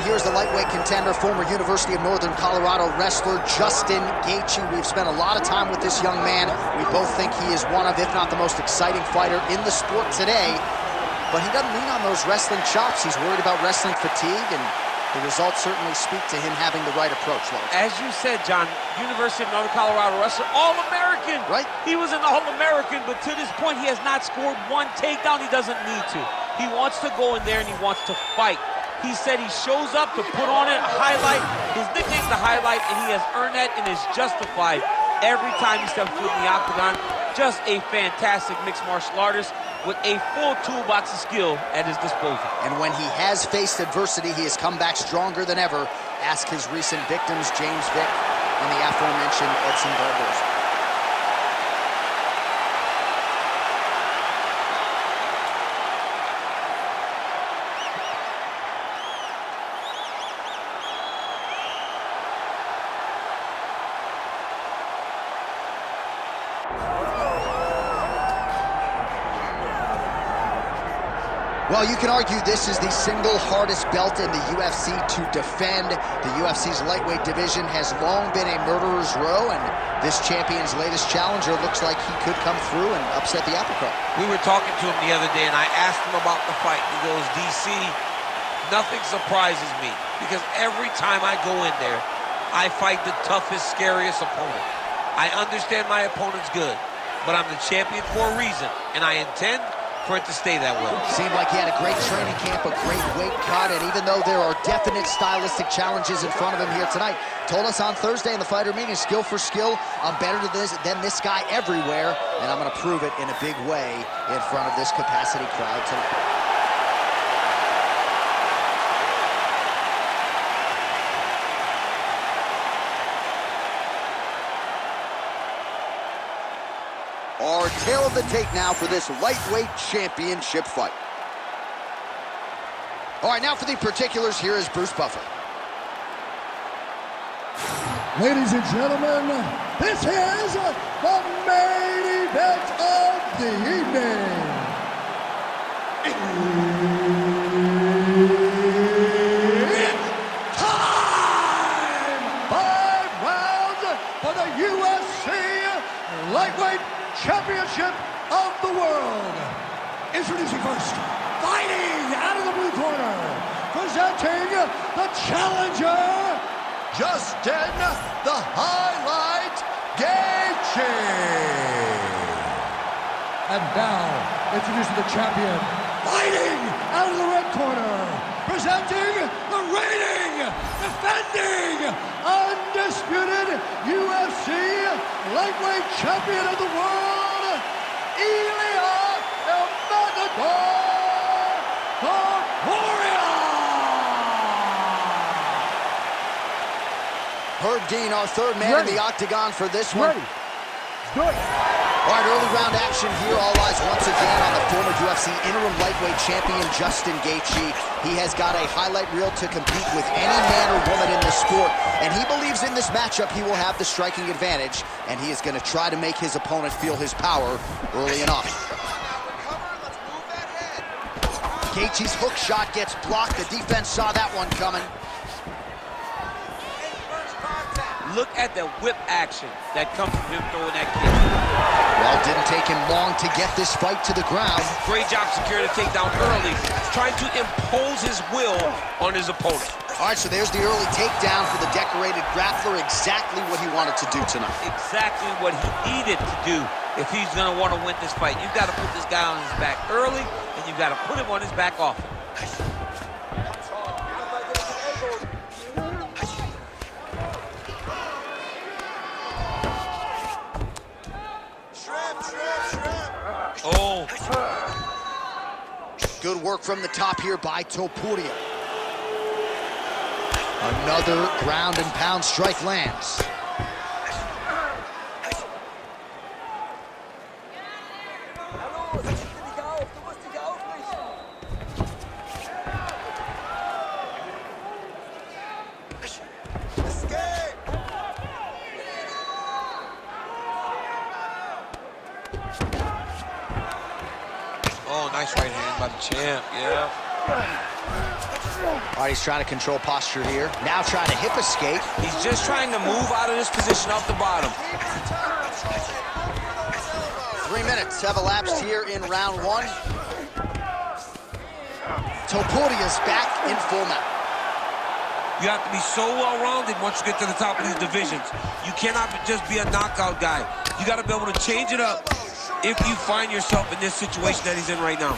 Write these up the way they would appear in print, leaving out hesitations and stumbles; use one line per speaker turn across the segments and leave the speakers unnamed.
here's the lightweight contender, former University of Northern Colorado wrestler Justin Gaethje. We've spent a lot of time with this young man. We both think he is one of, if not the most exciting fighter in the sport today. But he doesn't lean on those wrestling chops. He's worried about wrestling fatigue, and the results certainly speak to him having the right approach, Logan.
As you said, John, University of Northern Colorado wrestler, All-American.
Right.
He was an All-American, but to this point, he has not scored one takedown. He doesn't need to. He wants to go in there and he wants to fight. He said he shows up to put on it, a highlight. His nickname's the highlight, and he has earned that and is justified every time he steps foot in the octagon. Just a fantastic mixed martial artist with a full toolbox of skill at his disposal.
And when he has faced adversity, he has come back stronger than ever. Ask his recent victims, James Vick and the aforementioned Edson Barboza. Well, you can argue this is the single hardest belt in the UFC to defend. The UFC's lightweight division has long been a murderer's row, and this champion's latest challenger looks like he could come through and upset the apple cart.
We were talking to him the other day, and I asked him about the fight. He goes, DC, nothing surprises me, because every time I go in there, I fight the toughest, scariest opponent. I understand my opponent's good, but I'm the champion for a reason, and I intend for it to stay that way.
Seemed like he had a great training camp, a great weight cut, and even though there are definite stylistic challenges in front of him here tonight, told us on Thursday in the fighter meeting, skill for skill, I'm better than this guy everywhere, and I'm gonna prove it in a big way in front of this capacity crowd tonight. Our tail of the tape now for this lightweight championship fight. All right, now for the particulars, here is Bruce Buffer.
Ladies and gentlemen, this is the main event of the evening. It's time! 5 rounds for the UFC lightweight championship of the world. Introducing first, fighting out of the blue corner, presenting the challenger, Justin the Highlight Gaethje. And now, introducing the champion, fighting out of the red corner, presenting the reigning, defending, undisputed UFC lightweight champion of the world, Ilia Topuria.
Herb Dean, our third man in the octagon for this one.
Ready. Let's do it.
All right, early round action here. All eyes once again on the former UFC interim lightweight champion, Justin Gaethje. He has got a highlight reel to compete with any man or woman in the sport, and he believes in this matchup he will have the striking advantage, and he is going to try to make his opponent feel his power early and often. Gaethje's hook shot gets blocked. The defense saw that one coming.
Look at the whip action that comes from him throwing that kick.
Well, it didn't take him long to get this fight to the ground.
Great job securing the takedown early, trying to impose his will on his opponent.
All right, so there's the early takedown for the decorated grappler. Exactly what he wanted to do tonight.
Exactly what he needed to do if he's going to want to win this fight. You've got to put this guy on his back early, and you've got to put him on his back often. Oh.
Good work from the top here by Topuria. Another ground and pound strike lands.
Oh, nice right hand by the champ, yeah.
All right, he's trying to control posture here. Now trying to hip escape.
He's just trying to move out of this position off the bottom.
3 minutes have elapsed here in round one. Topuria's back in full mount.
You have to be so well-rounded once you get to the top of these divisions. You cannot just be a knockout guy. You got to be able to change it up if you find yourself in this situation that he's in right now.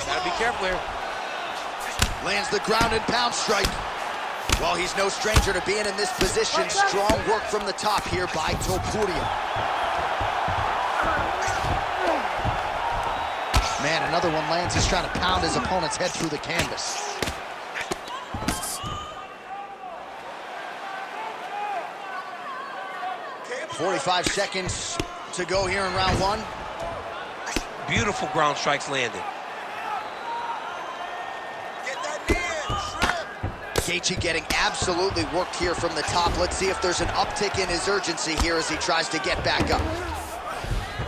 Gotta be careful here.
Lands the ground and pound strike. Well, he's no stranger to being in this position. Strong work from the top here by Topuria. Man, another one lands. He's trying to pound his opponent's head through the canvas. .45 seconds to go here in round one.
Beautiful ground strikes landed.
Gaethje getting absolutely worked here from the top. Let's see if there's an uptick in his urgency here as he tries to get back up.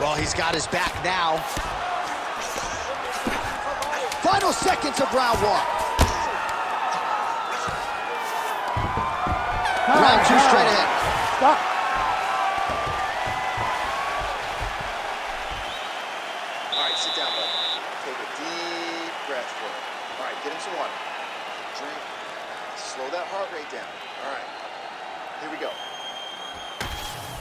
Well, he's got his back now. Final seconds of round one. Round two straight ahead.
Stop.
All right, sit down, buddy. Take a deep breath for it. All right, get him some water. Drink. Slow that heart rate down. All right, here we go.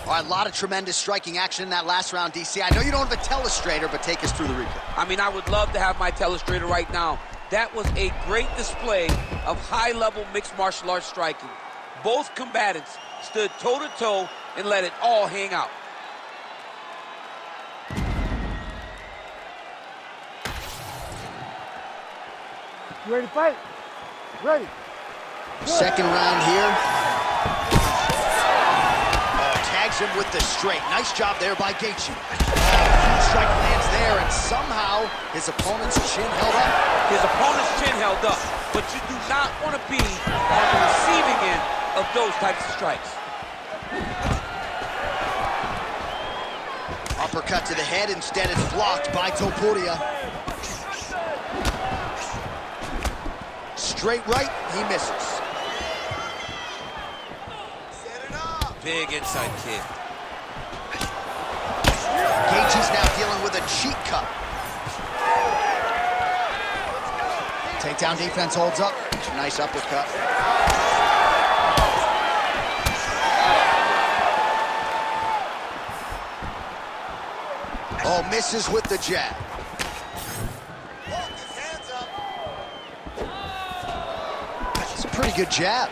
All right, a lot of tremendous striking action in that last round, DC. I know you don't have a telestrator, but take us through the replay.
I mean, I would love to have my telestrator right now. That was a great display of high-level mixed martial arts striking. Both combatants stood toe-to-toe and let it all hang out.
You ready to fight? Ready.
Second round here. Tags him with the straight. Nice job there by Gaethje. Huge strike lands there, and somehow his opponent's chin held up.
His opponent's chin held up, but you do not want to be on the receiving end of those types of strikes.
Uppercut to the head, instead it's blocked by Topuria. Straight right, he misses.
Big inside kick.
Gaethje's now dealing with a cheek cut. Takedown defense holds up. Nice uppercut. Oh, misses with the jab. It's a pretty good jab.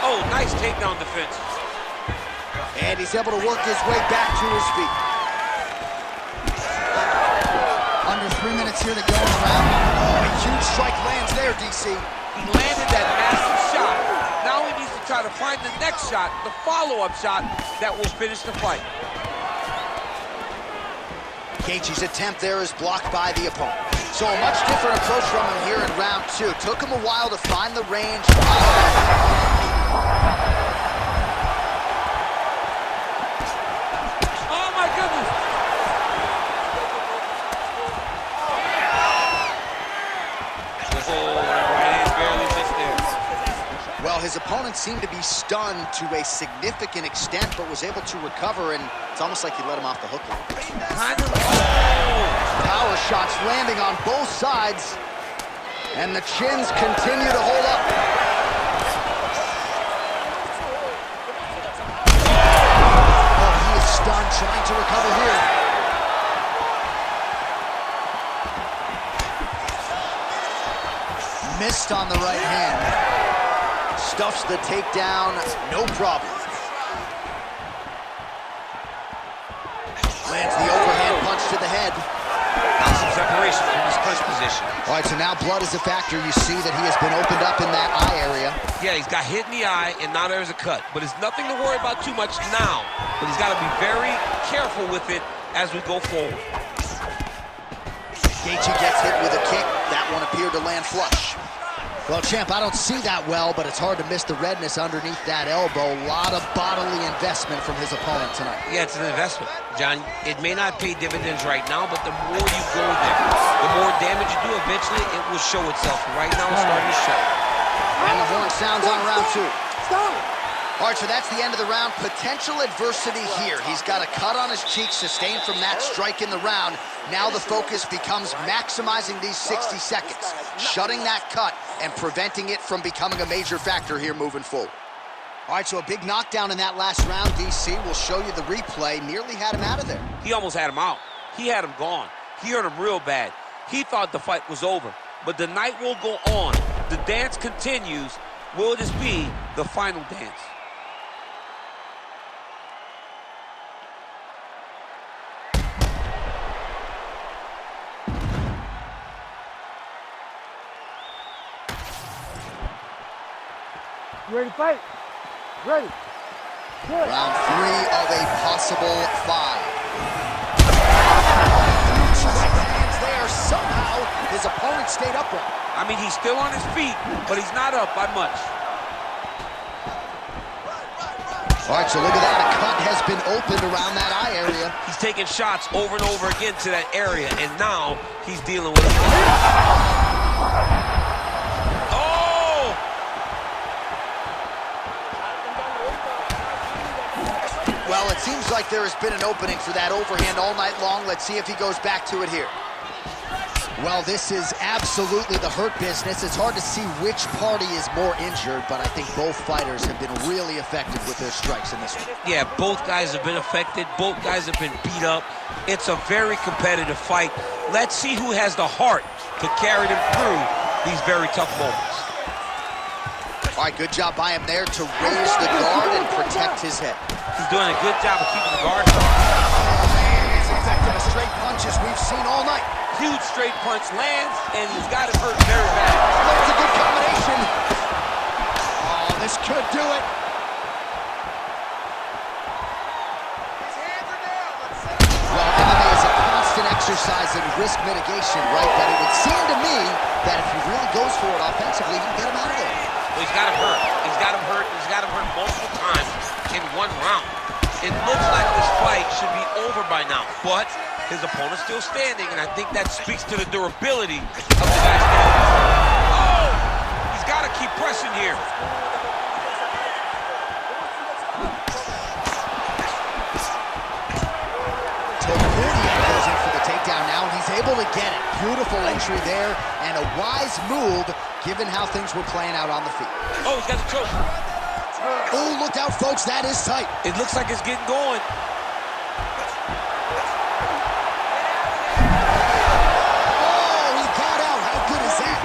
Oh, nice takedown defense.
And he's able to work his way back to his feet. Under 3 minutes here to go in the round. Oh, a huge strike lands there, DC.
He landed that massive shot. Now he needs to try to find the next shot, the follow-up shot that will finish the fight.
Gaethje's attempt there is blocked by the opponent. So a much different approach from him here in round two. Took him a while to find the range.
Oh my goodness! Oh, right hand barely missed there.
Well, his opponent seemed to be stunned to a significant extent, but was able to recover, and it's almost like he let him off the hook a little bit. Power shots landing on both sides, and the chins continue to hold up. Oh, he is stunned, trying to recover here. Missed on the right hand. Stuffs the takedown, no problem. Lands the overhand punch to the head.
Got some separation from his clinch position.
All right, so now blood is a factor. You see that he has been opened up in that eye area.
Yeah, he's got hit in the eye, and now there's a cut. But it's nothing to worry about too much now. But he's got to be very careful with it as we go forward.
Gaethje gets hit with a kick. That one appeared to land flush. Well, champ, I don't see that well, but it's hard to miss the redness underneath that elbow. A lot of bodily investment from his opponent tonight.
Yeah, it's an investment, John. It may not pay dividends right now, but the more you go there, the more damage you do, eventually it will show itself. Right now, it's starting to show.
And the horn sounds on round 2.
Stop!
All right, so that's the end of the round. Potential adversity here. He's got a cut on his cheek sustained from that strike in the round. Now the focus becomes maximizing these 60 seconds, shutting that cut and preventing it from becoming a major factor here moving forward. All right, so a big knockdown in that last round, DC. We'll show you the replay. Nearly had him out of there.
He almost had him out. He had him gone. He hurt him real bad. He thought the fight was over. But the night will go on. The dance continues. Will this be the final dance?
You ready to fight? Ready. Good.
Round 3 of a possible 5. Hands there. Somehow, his opponent stayed upright.
I mean, he's still on his feet, but he's not up by much.
All right, so look at that. A cut has been opened around that eye area.
He's taking shots over and over again to that area, and now he's dealing with it. Oh!
Well, it seems like there has been an opening for that overhand all night long. Let's see if he goes back to it here. Well, this is absolutely the hurt business. It's hard to see which party is more injured, but I think both fighters have been really effective with their strikes in this one.
Yeah, both guys have been affected. Both guys have been beat up. It's a very competitive fight. Let's see who has the heart to carry them through these very tough moments.
All right, good job by him there to raise the guard and protect his head.
He's doing a good job of keeping the guard.
As effective as straight punches we've seen all night.
Huge straight punch lands, and he's got it hurt very bad.
That's a good combination. Oh, this could do it. Well, MMA is a constant exercise in risk mitigation, right? But it would seem to me that if he really goes for it offensively, he can get him out of there.
Well, he's got him hurt. He's got him hurt. He's got him hurt multiple times in one round. It looks like this fight should be over by now, but his opponent's still standing, and I think that speaks to the durability of the guy standing. Oh! He's got to keep pressing here.
Topuria goes in for the takedown now, and he's able to get it. Beautiful entry there, and a wise move given how things were playing out on the feet.
Oh, he's got the choke.
Oh, look out, folks. That is tight.
It looks like it's getting going.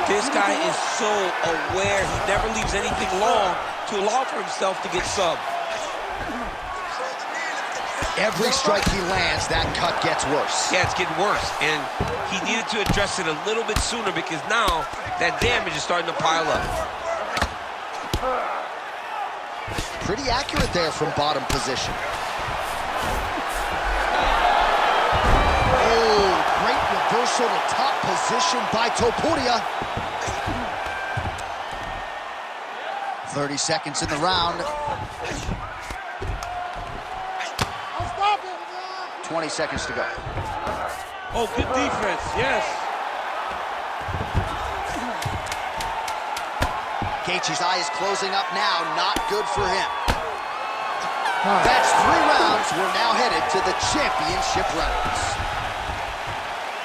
This guy is so aware. He never leaves anything long to allow for himself to get subbed.
Every strike he lands, that cut gets worse.
Yeah, it's getting worse. And he needed to address it a little bit sooner because now that damage is starting to pile up.
Pretty accurate there from bottom position. Oh, great reversal to top position by Topuria. 30 seconds in the round. 20 seconds to go.
Oh, good defense, yes.
Gaethje's eye is closing up now. Not good for him. That's 3 rounds. We're now headed to the championship rounds.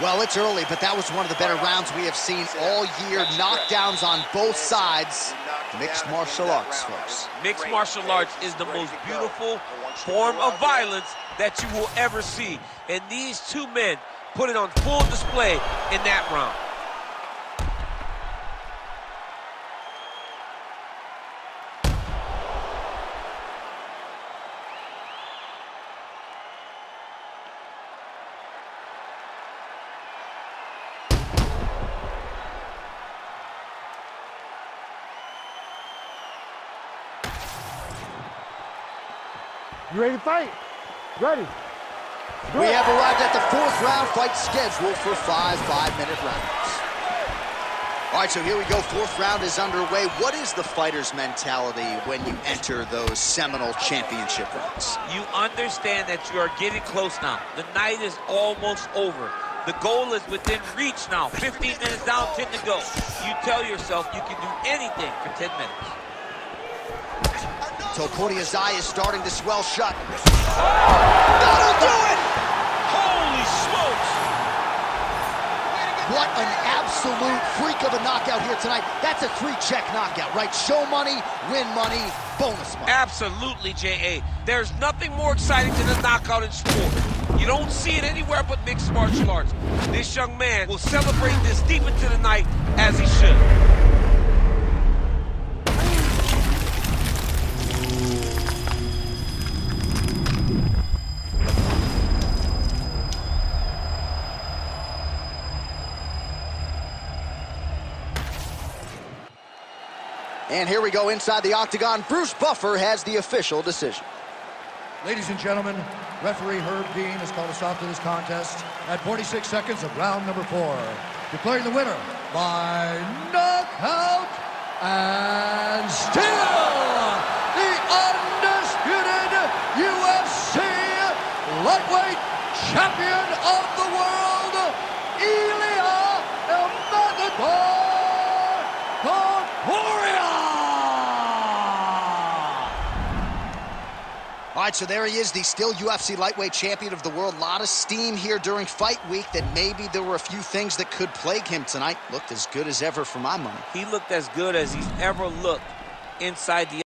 Well, it's early, but that was one of the better rounds we have seen all year. Knockdowns on both sides. Mixed martial arts, folks.
Mixed martial arts is the most beautiful form of violence that you will ever see. And these two men put it on full display in that round.
You ready to fight? Ready.
We have arrived at the 4th round, fight scheduled for 5 5-minute rounds. All right, so here we go. Fourth round is underway. What is the fighter's mentality when you enter those seminal championship rounds?
You understand that you are getting close now. The night is almost over. The goal is within reach now. 15 minutes down, 10 to go. You tell yourself you can do anything for 10 minutes.
Topuria's eye is starting to swell shut. That'll do it!
Holy smokes!
What an absolute freak of a knockout here tonight. That's a 3-check knockout, right? Show money, win money, bonus money.
Absolutely, J.A. There's nothing more exciting than a knockout in sport. You don't see it anywhere but mixed martial arts. This young man will celebrate this deep into the night as he should.
And here we go inside the octagon. Bruce Buffer has the official decision.
Ladies and gentlemen, referee Herb Dean has called a stop to this contest at 46 seconds of round number 4. Declaring the winner by knockout and still the undisputed UFC lightweight champion of the world, Ilia Topuria!
All right, so there he is, the still UFC lightweight champion of the world. A lot of steam here during fight week that maybe there were a few things that could plague him tonight. Looked as good as ever for my money.
He looked as good as he's ever looked inside the